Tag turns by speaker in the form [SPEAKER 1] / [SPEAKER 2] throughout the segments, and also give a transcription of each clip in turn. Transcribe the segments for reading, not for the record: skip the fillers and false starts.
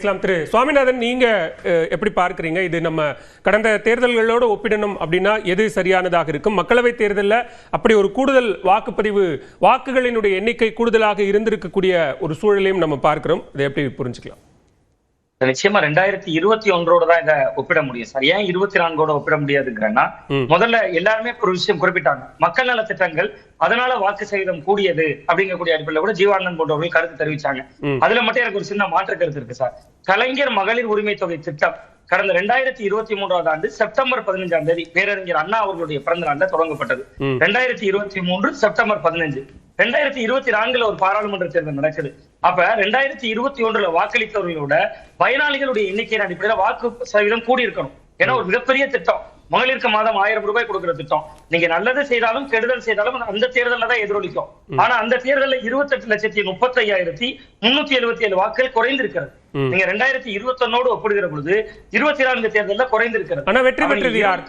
[SPEAKER 1] திரு சுவாமிநாதன், நீங்க எப்படி பார்க்கிறீங்க? இது நம்ம கடந்த தேர்தல்களோடு ஒப்பிடணும் அப்படின்னா எது சரியானதாக இருக்கும்? மக்களவை தேர்தலில் அப்படி ஒரு கூடுதல் வாக்குப்பதிவு வாக்குகளினுடைய எண்ணிக்கை கூடுதலாக இருந்திருக்கக்கூடிய ஒரு சூழலையும் நம்ம பார்க்கிறோம். இதை எப்படி புரிஞ்சுக்கலாம்?
[SPEAKER 2] நிச்சயமா 2021 தான் இதை ஒப்பிட முடியும் சார். ஏன் 24 ஒப்பிட முடியாதுங்கிறன்னா, முதல்ல எல்லாருமே ஒரு விஷயம் குறிப்பிட்டாங்க, மக்கள் நல திட்டங்கள் அதனால வாக்கு சதவீதம் கூடியது அப்படிங்கக்கூடிய அடிப்படையில் கூட ஜீவானந்தன் போன்றவர்கள் கருத்து தெரிவிச்சாங்க. அதுல மட்டும் எனக்கு ஒரு சின்ன மாற்று கருத்து இருக்கு சார். கலைஞர் மகளிர் உரிமை தொகை திட்டம் கடந்த 2023 ஆண்டு செப்டம்பர் 15ஆம் தேதி பேரறிஞர் அண்ணா அவர்களுடைய பிறந்த நாள்ல தொடங்கப்பட்டது. 2023 செப்டம்பர் 15. 2024 ஒரு பாராளுமன்ற தேர்தல் நடக்குது. அப்ப 2021 வாக்களித்தவர்களோட பயனாளிகளுடைய எண்ணிக்கையின் அடிப்படையில் வாக்கு சதவீதம் கூடி இருக்கணும். ஏன்னா ஒரு மிகப்பெரிய திட்டம், மகளிருக்கு மாதம் 1000 ரூபாய் கொடுக்கிற திட்டம். நீங்க நல்லது செய்தாலும் கெடுதல் செய்தாலும் அந்த தேர்தலில் தான் எதிரொலிக்கும். ஆனா அந்த தேர்தலில் 28,35,377 வாக்குகள் குறைந்திருக்கிறது. நீங்க 2021 ஒப்பிடுகிற பொழுது 24 தேர்தலில் குறைந்திருக்கிறது.
[SPEAKER 1] ஆனா வெற்றி பெற்றது யார்?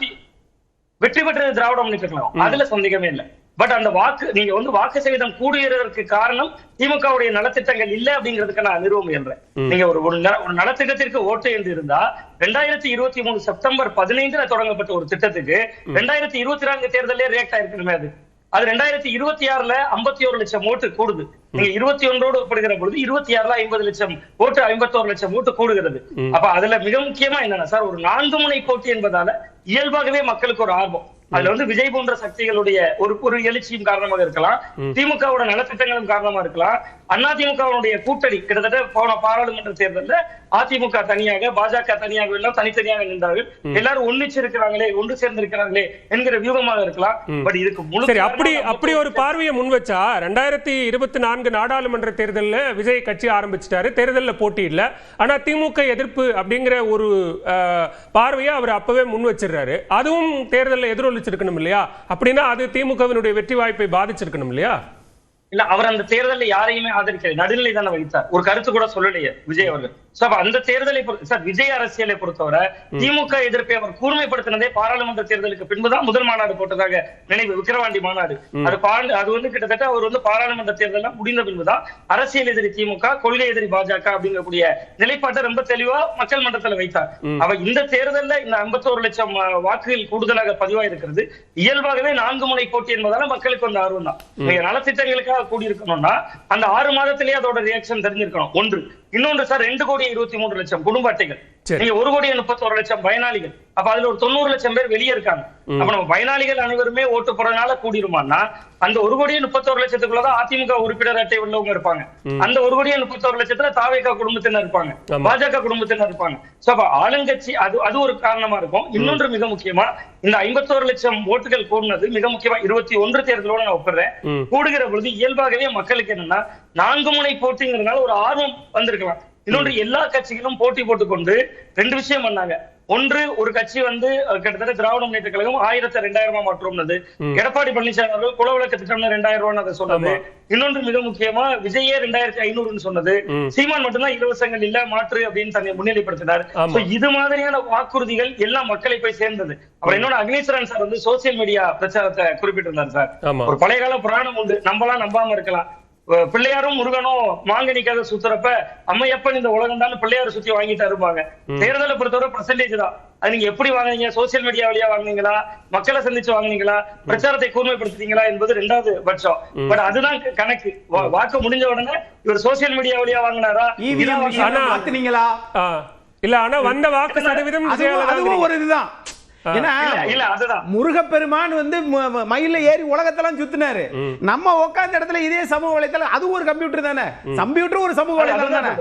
[SPEAKER 2] வெற்றி பெற்றது திராவிட முன்னேற்ற கழகம். அதுல சந்தேகமே இல்லை. பட் அந்த நீங்க வாக்கு சதவீதம் கூடுகிறதற்கு காரணம் திமுகவுடைய நலத்திட்டங்கள் இல்ல அப்படிங்கிறதுக்கு நான் நிறுவ முயன்றேன். நீங்க ஒரு நலத்திட்டத்திற்கு ஓட்டு என்று இருந்தா 2023 செப்டம்பர் 15 தொடங்கப்பட்ட ஒரு திட்டத்துக்கு 2024 தேர்தலே ரியாக்ட் ஆயிருக்கணுமே. அது 2026 51 லட்சம் ஓட்டு கூடுது. நீங்க 21 ஒப்பிடுகிற பொழுது 26 50 லட்சம் ஓட்டு 51 லட்சம் ஓட்டு கூடுகிறது. அப்ப அதுல மிக முக்கியமா என்னன்னா சார், ஒரு 4 முனை போட்டி என்பதால இயல்பாகவே மக்களுக்கு ஒரு ஆர்வம். அதுல விஜய் போன்ற சக்திகளுடைய ஒரு எழுச்சியும் காரணமாக இருக்கலாம், திமுகவோட நலத்திட்டங்களும் காரணமா இருக்கலாம், அதிமுகவுடைய கூட்டணி கிட்டத்தட்ட போன பாராளுமன்ற தேர்தலில் அதிமுக தனியாக பாஜக தனியாக எல்லாம் தனித்தனியாக நின்றார்கள். எல்லாரும் ஒன்று சேர்ந்திருக்கிறார்களே என்கிற வியூகமாக இருக்கலாம். பட் இதுக்கு முழு
[SPEAKER 1] அப்படி ஒரு பார்வையை முன் வச்சா 2024 நாடாளுமன்ற தேர்தலில் விஜய் கட்சி ஆரம்பிச்சிட்டாரு, தேர்தலில் போட்டி இல்லை, ஆனா திமுக எதிர்ப்பு அப்படிங்கிற ஒரு பார்வையை அவர் அப்பவே முன் வச்சிருக்காரு. அதுவும் தேர்தலில் எதிரொலிச்சிருக்கணும் இல்லையா? அப்படின்னா அது திமுகவினுடைய வெற்றி வாய்ப்பை பாதிச்சிருக்கணும் இல்லையா?
[SPEAKER 2] இல்ல, அவர் அந்த தேர்தலில் யாரையுமே ஆதரிக்கல, நடுநிலை தானே வைத்தார். ஒரு கருத்து கூட சொல்லலையே விஜய் அவர்கள். அந்த தேர்தலை சார், விஜய் அரசியலை பொறுத்தவரை திமுக எதிர்ப்பை அவர் கூர்மைப்படுத்தினதே பாராளுமன்ற தேர்தலுக்கு பின்புதான் முதல் மாநாடு போட்டதாக நினைவு, விக்கிரவாண்டி மாநாடு. அது கிட்டத்தட்ட அவர் பாராளுமன்ற தேர்தல் முடிந்த பின்புதான் அரசியல் எதிரி திமுக, கொள்கை எதிரி பாஜக அப்படிங்கக்கூடிய நிலைப்பாட்டை ரொம்ப தெளிவா மக்கள் மன்றத்தில் வைத்தார். அவர் இந்த தேர்தலில் இந்த 51 லட்சம் வாக்குகள் கூடுதலாக பதிவாயிருக்கிறது. இயல்பாகவே 4 முனை போட்டி என்பதால மக்களுக்கு அந்த ஆர்வம் தான். நலத்திட்டங்களுக்காக கூடியிருக்கணும்னா அந்த 6 மாதத்திலேயே அதோட ரியாக்ஷன் தெரிஞ்சிருக்கணும். ஒன்று. இன்னொன்று சார், 2,23 லட்சம் குடும்ப அட்டைகள், நீங்க 1,31 லட்சம் பயனாளிகள். அப்ப அதுல ஒரு 90 லட்சம் பேர் வெளியே இருக்காங்க. அப்ப நம்ம பயனாளிகள் அனைவருமே ஓட்டு போறதுனால கூடிருமான்னா அந்த 1,31 லட்சத்துக்குள்ளதான் அதிமுக உறுப்பினர் அட்டை உள்ளவங்க இருப்பாங்க. அந்த 1,31 லட்சத்துல தாவேகா குடும்பத்தினர் இருப்பாங்க, பாஜக குடும்பத்தினர் இருப்பாங்க. சோ அப்ப ஆளுங்கட்சி அது ஒரு காரணமா இருக்கும். இன்னொன்று மிக முக்கியமா, இந்த 51 லட்சம் ஓட்டுகள் கூடுனது மிக முக்கியமா 21 தேர்தலோட நான் ஒப்பிடுறேன். கூடுகிற பொழுது இயல்பாகவே மக்களுக்கு என்னன்னா 4 முனை போட்டிங்கிறதுனால ஒரு ஆர்வம் வந்திருக்கலாம். இன்னொன்று, எல்லா கட்சிகளும் போட்டி போட்டுக்கொண்டு 2 விஷயம் பண்ணாங்க. ஒன்று, ஒரு கட்சி கிட்டத்தட்ட திராவிட முன்னேற்ற கழகம் 1000 2000 மாற்றோம்னது, எடப்பாடி பழனிசாமி அவர்கள் குலவிளக்கு திட்டம் 2000 ரூபாய் சொன்னது. இன்னொன்று மிக முக்கியமா, விஜயே 2500 சொன்னது. சீமான் மட்டும்தான் இலவசங்கள் இல்ல மாற்று அப்படின்னு தன்னை முன்னிலைப்படுத்தினார். இது மாதிரியான வாக்குறுதிகள் எல்லாம் மக்களை போய் சேர்ந்தது. அப்புறம் இன்னொன்னு, அக்னீஸ்வரன் சார் சோசியல் மீடியா பிரச்சாரத்தை குறிப்பிட்டிருந்தார் சார். ஒரு பழைய கால புராணம் உண்டு, நம்பலாம் நம்பாம இருக்கலாம். பிள்ளையாரும் முருகனும் மாங்கனிக்காக சுத்துறப்ப அம்மையப்பன் இந்த உலகம் தான் பிள்ளையார சுத்தி வாங்கிட்டு இருப்பாங்க. தேர்தலை பொறுத்தவரை பர்சன்டேஜ் தான். அது நீங்க எப்படி வாங்குனீங்க, சோசியல் மீடியா வழியா வாங்குனீங்களா, மக்களை சந்திச்சு வாங்குனீங்களா, பிரச்சாரத்தை கூர்மைப்படுத்திட்டீங்களா என்பது 2வது பட்சம். பட் அதுதான் கணக்கு. வாக்கு முடிஞ்ச உடனே இவர் சோசியல் மீடியா வழியா வாங்கினாரா
[SPEAKER 1] இல்ல, ஆனா வந்த வாக்கு சதவீதம்
[SPEAKER 3] ஒரு இதுதான். முருகப்பெருமான் மயில ஏறி உலகத்தெல்லாம் சுத்தினாரு. நம்ம உட்கார்ந்த இடத்துல இதே சமூக வலைத்தளம், அது ஒரு கம்ப்யூட்டர் தானே. கம்ப்யூட்டர் ஒரு சமூக வலைத்தளம் தானே.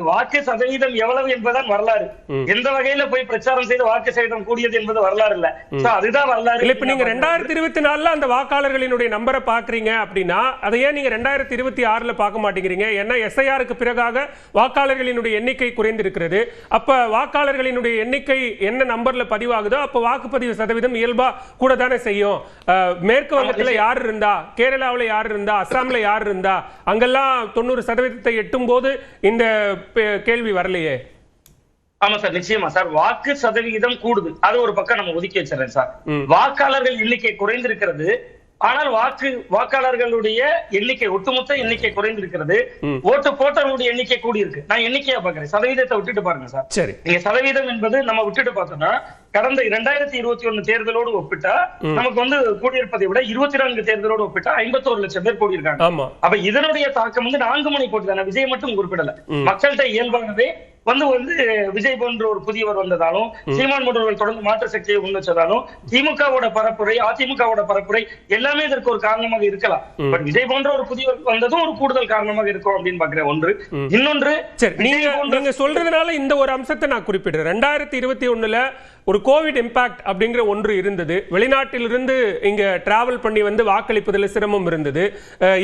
[SPEAKER 2] வாக்கு சதவீதம் எவ்வளவு என்பதுதான் வரலாறு. எந்த வகையில போய் பிரச்சாரம் செய்து வாக்கு சதவீதம் கூடியது என்பது வரலாறு இல்ல. அதுதான் வரலாறு.
[SPEAKER 1] இப்ப நீங்க 2024 அந்த வாக்காளர்களினுடைய நம்பரை பாக்குறீங்க அப்படின்னா அதை ஏன் நீங்க 2026 பார்க்க மாட்டேங்கிறீங்க? ஏன்னா SIRக்கு பிறகாக வாக்காளர்களினுடைய எண்ணிக்கை குறைந்திருக்கிறது. அப்ப வாக்காளர்களினுடைய எண்ணிக்கை என்ன நம்பர்ல பதிவாகுதோ அப்ப வாக்குப்பதிவு சதவீதம் இயல்பா கூட தானே செய்யும். மேற்கு வங்கத்துல யார் இருந்தா, கேரளாவில் யார் இருந்தா, அஸ்ஸாம்ல யார் இருந்தா, அங்கெல்லாம் 90% எட்டும் போது இந்த கேள்வி வரலையே.
[SPEAKER 2] ஆமா சார், நிச்சயமா சார். வாக்கு சதவீதம் கூடுது, அது ஒரு பக்கம் நம்ம ஒதுக்கி வச்சிடறேன் சார். வாக்காளர்கள் எண்ணிக்கை குறைந்திருக்கிறது. ஆனால் வாக்காளர்களுடைய எண்ணிக்கை, ஒட்டுமொத்த எண்ணிக்கை குறைந்திருக்கிறது. ஓட்டு போட்டவர்களுடைய எண்ணிக்கை கூடி இருக்கு. நான் எண்ணிக்கையா பாக்குறேன், சதவீதத்தை விட்டுட்டு பாருங்க சார்.
[SPEAKER 1] சரி,
[SPEAKER 2] நீங்க சதவீதம் என்பது நம்ம விட்டுட்டு பார்த்தோம்னா கடந்த 2021 தேர்தலோடு ஒப்பிட்டா நமக்கு கூடியிருப்பதை விட 24 தேர்தலோடு ஒப்பிட்டா 51 லட்சம் பேர் கூடியிருக்காங்க. அப்ப இதனுடைய தாக்கம் 4 முனை போட்டி தானே, விஜய் மட்டும் குறிப்பிடல. மக்கள்கிட்ட இயல்பாகவே விஜய் போன்ற ஒரு புதியவர் வந்ததாலும், சீமான் போன்றவர்கள் தொடர்ந்து மாற்று சக்தியை முன்வச்சதாலும், திமுகவோட பரப்புரை, அதிமுகவோட பரப்புரை எல்லாமே இதற்கு ஒரு காரணமாக இருக்கலாம். பட் விஜய் போன்ற ஒரு புதியவர் வந்ததும் ஒரு கூடுதல் காரணமாக இருக்கும் அப்படின்னு பாக்குறேன். ஒன்று. இன்னொன்று,
[SPEAKER 1] நீங்க சொல்றதுனால இந்த ஒரு அம்சத்தை நான் குறிப்பிடுறேன். 2021 ஒரு கோவிட் இம்பாக்ட் அப்படிங்கிற ஒன்று இருந்தது. வெளிநாட்டிலிருந்து இங்க டிராவல் பண்ணி வாக்களிப்பதில் சிரமம் இருந்தது.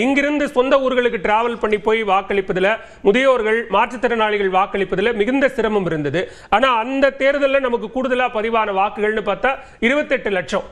[SPEAKER 1] இங்கிருந்து சொந்த ஊர்களுக்கு டிராவல் பண்ணி போய் வாக்களிப்பதில், முதியோர்கள், மாற்றுத்திறனாளிகள் வாக்களிப்பதில் மிகுந்த சிரமம் இருந்தது. ஆனா அந்த தேர்தலில் நமக்கு கூடுதலா பதிவான வாக்குகள்னு பார்த்தா 28 லட்சம்.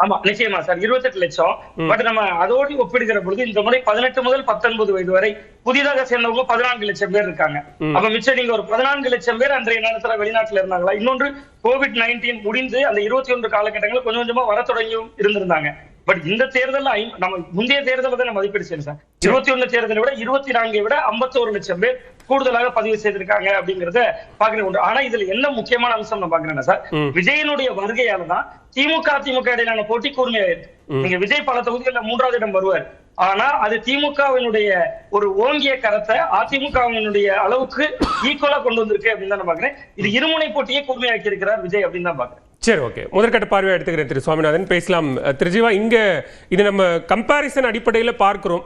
[SPEAKER 2] ஆமா, நிச்சயமா சார், 28 லட்சம். பட் நம்ம அதோடு ஒப்பிடுகிற பொழுது இந்த முறை 18 முதல் 19 வயது வரை புதிதாக சேர்ந்தவங்க 14 லட்சம் பேர் இருக்காங்க. அப்ப மிச்சம் நீங்க ஒரு 14 லட்சம் பேர் அன்றைய நேரத்துல வெளிநாட்டுல இருந்தாங்களா? இன்னொன்று, COVID-19 முடிந்து அந்த 21 காலகட்டங்கள் கொஞ்சம் கொஞ்சமா வர தொடங்கியும் இருந்திருந்தாங்க. பட் இந்த தேர்தல் நம்ம முந்தைய தேர்தலை தான் மதிப்பீடு செய்யணும் சார். 21 தேர்தலை விட 24 விட 51 லட்சம் பேர் கூடுதலாக பதிவு செய்திருக்காங்க அப்படிங்கறத பாக்குறேன். ஒன்று. ஆனா இதுல என்ன முக்கியமான அம்சம் நான் பாக்குறேன்னா சார், விஜயனுடைய வருகையாலதான் திமுக இடையிலான போட்டி கூர்மையாயிருக்கு. நீங்க விஜய் பல தொகுதிகளில் 3வது இடம் வருவார். ஆனா அது திமுகவினுடைய ஒரு ஓங்கிய கரத்தை அதிமுகவினுடைய அளவுக்கு ஈக்குவலா கொண்டு வந்திருக்கு அப்படின்னு தான் நான் பாக்குறேன். இது இருமுனை போட்டியே கூர்மையாக்கி இருக்கிறார் விஜய் அப்படின்னு தான் பாக்குறேன்.
[SPEAKER 1] சரி, ஓகே, முதற்கட்ட பார்வையை எடுத்துக்கிறேன் திரு சுவாமிநாதன். பேசலாம் திரு ஜீவா. இங்க இது நம்ம கம்பாரிசன் அடிப்படையில் பார்க்கிறோம்.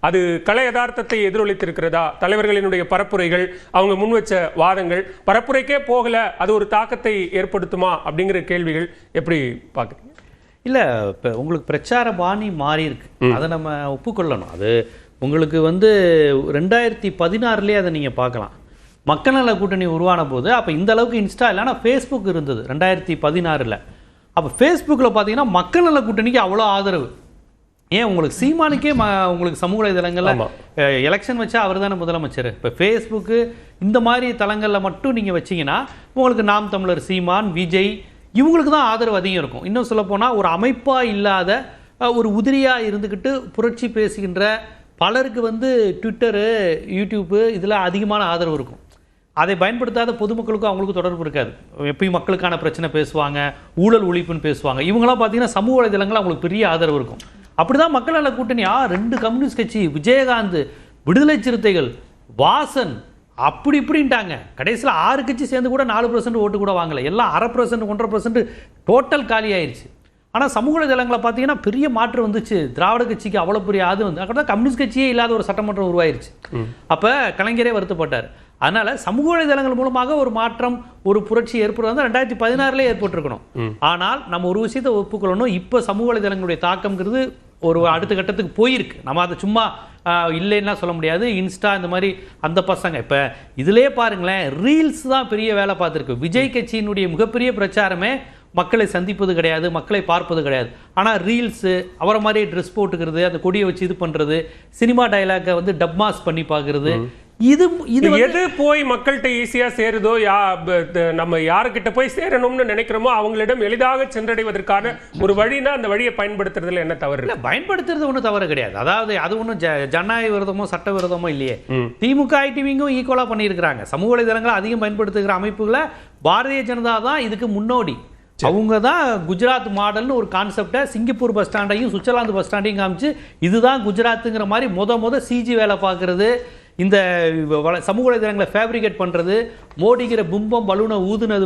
[SPEAKER 1] அது கலை யதார்த்தத்தை எதிரொலித்திருக்கிறதா? தலைவர்களினுடைய பரப்புரைகள், அவங்க முன் வச்ச வாதங்கள், பரப்புரைக்கே போகல, அது ஒரு தாக்கத்தை ஏற்படுத்துமா அப்படிங்கிற கேள்விகள் எப்படி பார்க்குறீங்க?
[SPEAKER 4] இல்லை, இப்போ உங்களுக்கு பிரச்சார பாணி மாறி இருக்கு, அதை நம்ம ஒப்புக்கொள்ளணும். அது உங்களுக்கு 2016 அதை நீங்கள் பார்க்கலாம். மக்கள் நல கூட்டணி உருவான போது அப்போ இந்த அளவுக்கு இன்ஸ்டா இல்லைனா ஃபேஸ்புக் இருந்தது 2016. அப்போ ஃபேஸ்புக்கில் பார்த்தீங்கன்னா மக்கள் நல கூட்டணிக்கு அவ்வளோ ஆதரவு. ஏன் உங்களுக்கு சீமானுக்கே உங்களுக்கு சமூக வலைதளங்களில் எலெக்ஷன் வச்சா அவர் தானே முதலமைச்சர். இப்போ ஃபேஸ்புக்கு இந்த மாதிரி தளங்களில் மட்டும் நீங்கள் வச்சிங்கன்னா உங்களுக்கு நாம் தமிழர், சீமான், விஜய் இவங்களுக்கு தான் ஆதரவு அதிகம் இருக்கும். இன்னும் சொல்லப்போனால் ஒரு அமைப்பாக இல்லாத ஒரு உதிரியாக இருந்துக்கிட்டு புரட்சி பேசுகின்ற பலருக்கு ட்விட்டரு, யூடியூப்பு இதில் அதிகமான ஆதரவு இருக்கும். அதை பயன்படுத்தாத பொதுமக்களுக்கும் அவங்களுக்கு தொடர்பு இருக்காது. எப்பயும் மக்களுக்கான பிரச்சனை பேசுவாங்க, ஊழல் ஒழிப்புன்னு பேசுவாங்க. இவங்களாம் பார்த்தீங்கன்னா சமூக வலைதளங்கள் அவங்களுக்கு பெரிய ஆதரவு இருக்கும். அப்படி தான் மக்கள் நல கூட்டணி 2 கம்யூனிஸ்ட் கட்சி, விஜயகாந்த், விடுதலை சிறுத்தைகள், வாசன் அப்படி இப்படின்ட்டாங்க. கடைசியில் 6 கட்சி சேர்ந்து கூட 4% ஓட்டு கூட வாங்கலை. எல்லாம் 1/2%, 1.5% டோட்டல் காலி ஆயிடுச்சு. ஆனால் சமூக வலைதளங்களை பார்த்தீங்கன்னா பெரிய மாற்றம் வந்துச்சு. திராவிட கட்சிக்கு அவ்வளோ பெரிய அதான் கம்யூனிஸ்ட் கட்சியே இல்லாத ஒரு சட்டமன்றம் உருவாயிருச்சு. அப்போ கலைஞரே வருத்தப்பட்டார். அதனால சமூக வலைதளங்கள் மூலமாக ஒரு மாற்றம், ஒரு புரட்சி ஏற்படுறது 2016 ஏற்பட்டிருக்கணும். ஆனால் நம்ம ஒரு விஷயத்தை ஒப்புக்கொள்ளணும், இப்போ சமூக வலைதளங்களுடைய தாக்கம்ங்கிறது ஒரு அடுத்த கட்டத்துக்கு போயிருக்கு. நம்ம அதை சும்மா இல்லைன்னா சொல்ல முடியாது. இன்ஸ்டா இந்த மாதிரி அந்த பசங்க இப்போ இதிலே பாருங்களேன், ரீல்ஸ் தான் பெரிய வேலை பார்த்துருக்கு. விஜய் கட்சியினுடைய மிகப்பெரிய பிரச்சாரமே மக்களை சந்திப்பது கிடையாது, மக்களை பார்ப்பது கிடையாது. ஆனால் ரீல்ஸு, அவரை மாதிரி ட்ரெஸ் போட்டுக்கிறது, அந்த கொடியை வச்சு இது பண்ணுறது, சினிமா டைலாக்கை டப்மாஸ் பண்ணி பார்க்குறது, இது
[SPEAKER 1] எது போய் மக்கள்கிட்ட ஈஸியா சேருதோ, நம்ம யாருக்கிட்ட போய் சேரணும்னு நினைக்கிறோமோ அவங்களிடம் எளிதாக சென்றடைவதற்கான ஒரு வழினா அந்த வழியை பயன்படுத்துறதுல என்ன தவறு?
[SPEAKER 4] இல்லை, பயன்படுத்துறது ஒன்றும் தவறு கிடையாது. அதாவது அது ஒன்றும் ஜனநாயக விரோதமோ சட்ட விரோதமோ இல்லையே. திமுக ஐடிவிங்கும் ஈக்குவலாக பண்ணியிருக்கிறாங்க. சமூக வலைதளங்களை அதிகம் பயன்படுத்துகிற அமைப்புகளை பாரதிய ஜனதா தான் இதுக்கு முன்னோடி. அவங்க தான் குஜராத் மாடல்னு ஒரு கான்செப்டை சிங்கப்பூர் பஸ் ஸ்டாண்டையும் சுவிட்சர்லாந்து பஸ் ஸ்டாண்டையும் காமிச்சு இதுதான் குஜராத்துங்கிற மாதிரி முத சிஜி வேலை பார்க்குறது, இந்த சமூக வலைதளங்களை ஃபேப்ரிகேட் பண்ணுறது, மோடிங்கிற பிம்பம் பலூனை ஊதுனது